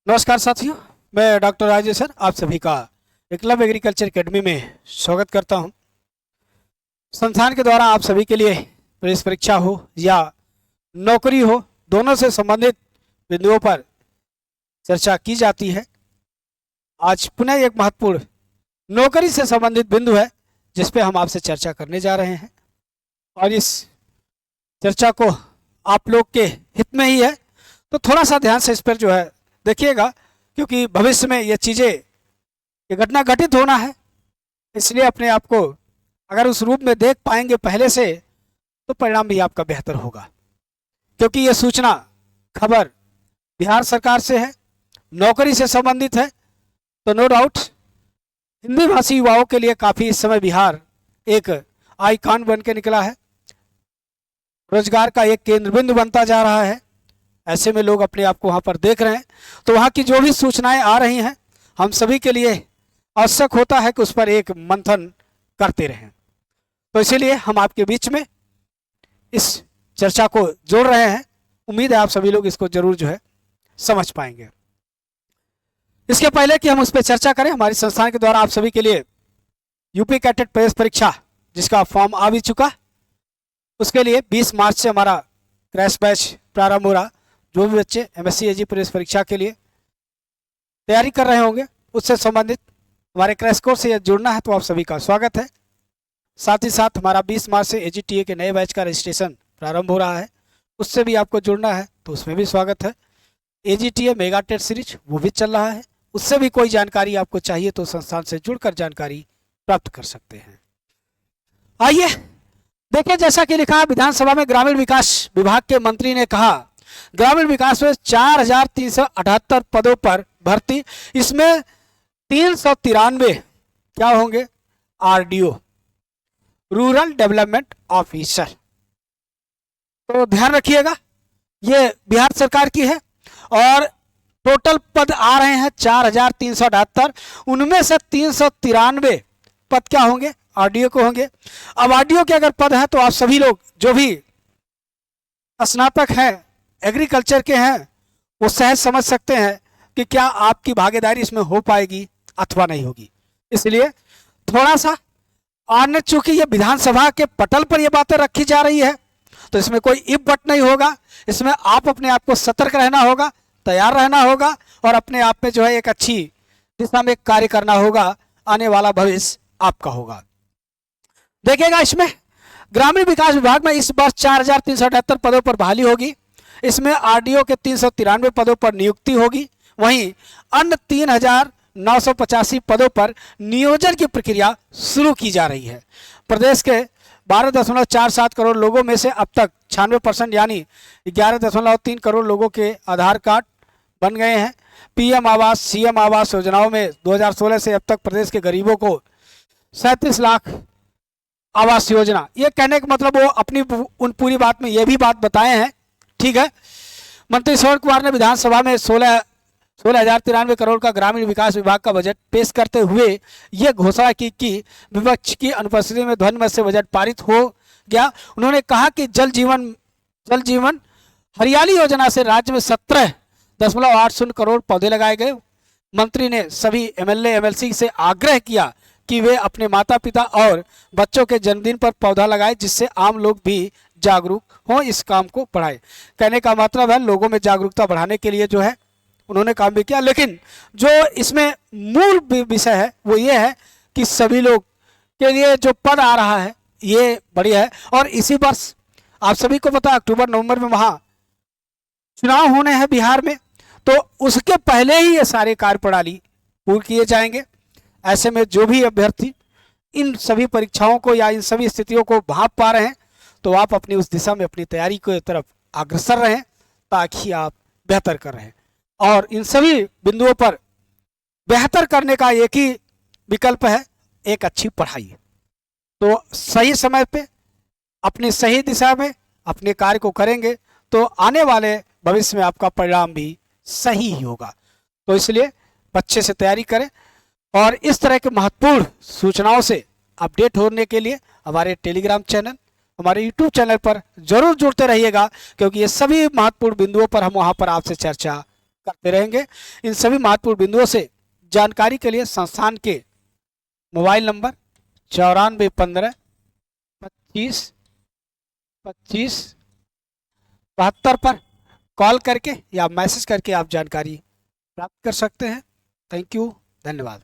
नमस्कार साथियों, मैं डॉक्टर राजेश सर आप सभी का एकलव्य एग्रीकल्चर एकेडमी में स्वागत करता हूं। संस्थान के द्वारा आप सभी के लिए प्रवेश परीक्षा हो या नौकरी हो, दोनों से संबंधित बिंदुओं पर चर्चा की जाती है। आज पुनः एक महत्वपूर्ण नौकरी से संबंधित बिंदु है जिस पे हम आपसे चर्चा करने जा रहे हैं और इस चर्चा को आप लोग के हित में ही है, तो थोड़ा सा ध्यान से इस पर जो है देखिएगा, क्योंकि भविष्य में ये चीज़ें ये घटना घटित होना है। इसलिए अपने आप को अगर उस रूप में देख पाएंगे पहले से, तो परिणाम भी आपका बेहतर होगा। क्योंकि ये सूचना खबर बिहार सरकार से है, नौकरी से संबंधित है, तो नो डाउट हिंदी भाषी युवाओं के लिए काफ़ी इस समय बिहार एक आइकॉन बन के निकला है, रोजगार का एक केंद्र बिंदु बनता जा रहा है। ऐसे में लोग अपने आप को वहाँ पर देख रहे हैं, तो वहाँ की जो भी सूचनाएं आ रही हैं हम सभी के लिए आवश्यक होता है कि उस पर एक मंथन करते रहें। तो इसीलिए हम आपके बीच में इस चर्चा को जोड़ रहे हैं। उम्मीद है आप सभी लोग इसको जरूर जो है समझ पाएंगे। इसके पहले कि हम उस पर चर्चा करें, हमारे संस्थान के द्वारा आप सभी के लिए यूपी कैडेट प्रवेश परीक्षा जिसका फॉर्म आ भी चुका, उसके लिए 20 मार्च से हमारा क्रैश बैच प्रारंभ हो रहा। जो भी बच्चे एमएससी एजी प्रवेश परीक्षा के लिए तैयारी कर रहे होंगे, उससे संबंधित हमारे क्रैश कोर्स से जुड़ना है तो आप सभी का स्वागत है। साथ ही साथ हमारा 20 मार्च से एजीटीए के नए बैच का रजिस्ट्रेशन प्रारंभ हो रहा है, उससे भी आपको जुड़ना है तो उसमें भी स्वागत है। एजीटीए मेगा टेट सीरीज वो भी चल रहा है, उससे भी कोई जानकारी आपको चाहिए तो संस्थान से जुड़कर जानकारी प्राप्त कर सकते हैं। आइए देखिए, जैसा कि लिखा विधानसभा में ग्रामीण विकास विभाग के मंत्री ने कहा ग्रामीण विकास में 4378 पदों पर भर्ती, इसमें 393 क्या होंगे, आरडीओ रूरल डेवलपमेंट ऑफिसर। तो ध्यान रखिएगा, ये बिहार सरकार की है और टोटल पद आ रहे हैं 4378, उनमें से 393 पद क्या होंगे, आरडीओ को होंगे। अब आरडीओ के अगर पद है तो आप सभी लोग जो भी स्नातक हैं, एग्रीकल्चर के हैं, वो सहज समझ सकते हैं कि क्या आपकी भागीदारी इसमें हो पाएगी अथवा नहीं होगी। इसलिए थोड़ा सा और चूंकि ये विधानसभा के पटल पर ये बातें रखी जा रही है तो इसमें कोई इफ बट नहीं होगा। इसमें आप अपने आप को सतर्क रहना होगा, तैयार रहना होगा और अपने आप में जो है एक अच्छी दिशा में कार्य करना होगा। आने वाला भविष्य आपका होगा। देखिएगा, इसमें ग्रामीण विकास विभाग में इस वर्ष 4378 पदों पर बहाली होगी। इसमें आरडीओ के 393 पदों पर नियुक्ति होगी। वहीं अन्य 3985 पदों पर नियोजन की प्रक्रिया शुरू की जा रही है। प्रदेश के 12.47 करोड़ लोगों में से अब तक 96% यानी 11.3 करोड़ लोगों के आधार कार्ड बन गए हैं। पीएम आवास, सीएम आवास योजनाओं में 2016 से अब तक प्रदेश के गरीबों को 37 लाख आवास योजना, ये कहने का मतलब वो अपनी उन पूरी बात में ये भी बात बताए हैं। ठीक है, मंत्री श्रवण कुमार ने विधानसभा में 16,093 करोड़ का ग्रामीण विकास विभाग का बजट पेश करते हुए ये घोषणा की कि विपक्ष की अनुपस्थिति में ध्वनिमत से बजट पारित हो गया। उन्होंने कहा कि जल जीवन हरियाली योजना से राज्य में 17.80 करोड़ पौधे लगाए गए। मंत्री ने सभी एमएलए एमएलसी से आग्रह किया कि वे अपने माता पिता और बच्चों के जन्मदिन पर पौधा लगाएं, जिससे आम लोग भी जागरूक हों, इस काम को बढ़ाएं। कहने का मतलब है लोगों में जागरूकता बढ़ाने के लिए जो है उन्होंने काम भी किया। लेकिन जो इसमें मूल विषय है वो ये है कि सभी लोग के लिए जो पद आ रहा है ये बढ़िया है। और इसी वर्ष आप सभी को पता है अक्टूबर नवंबर में वहाँ चुनाव होने हैं बिहार में, तो उसके पहले ही ये सारे कार्यप्रणाली पूर्ण किए जाएंगे। ऐसे में जो भी अभ्यर्थी इन सभी परीक्षाओं को या इन सभी स्थितियों को भांप पा रहे हैं तो आप अपनी उस दिशा में अपनी तैयारी की तरफ अग्रसर रहें ताकि आप बेहतर कर रहे हैं। और इन सभी बिंदुओं पर बेहतर करने का एक ही विकल्प है, एक अच्छी पढ़ाई। तो सही समय पे अपनी सही दिशा में अपने कार्य को करेंगे तो आने वाले भविष्य में आपका परिणाम भी सही ही होगा। तो इसलिए अच्छे से तैयारी करें और इस तरह के महत्वपूर्ण सूचनाओं से अपडेट होने के लिए हमारे टेलीग्राम चैनल, हमारे यूट्यूब चैनल पर जरूर जुड़ते रहिएगा, क्योंकि ये सभी महत्वपूर्ण बिंदुओं पर हम वहाँ पर आपसे चर्चा करते रहेंगे। इन सभी महत्वपूर्ण बिंदुओं से जानकारी के लिए संस्थान के मोबाइल नंबर 94 15 25 25 72 पर कॉल करके या मैसेज करके आप जानकारी प्राप्त कर सकते हैं। थैंक यू, धन्यवाद।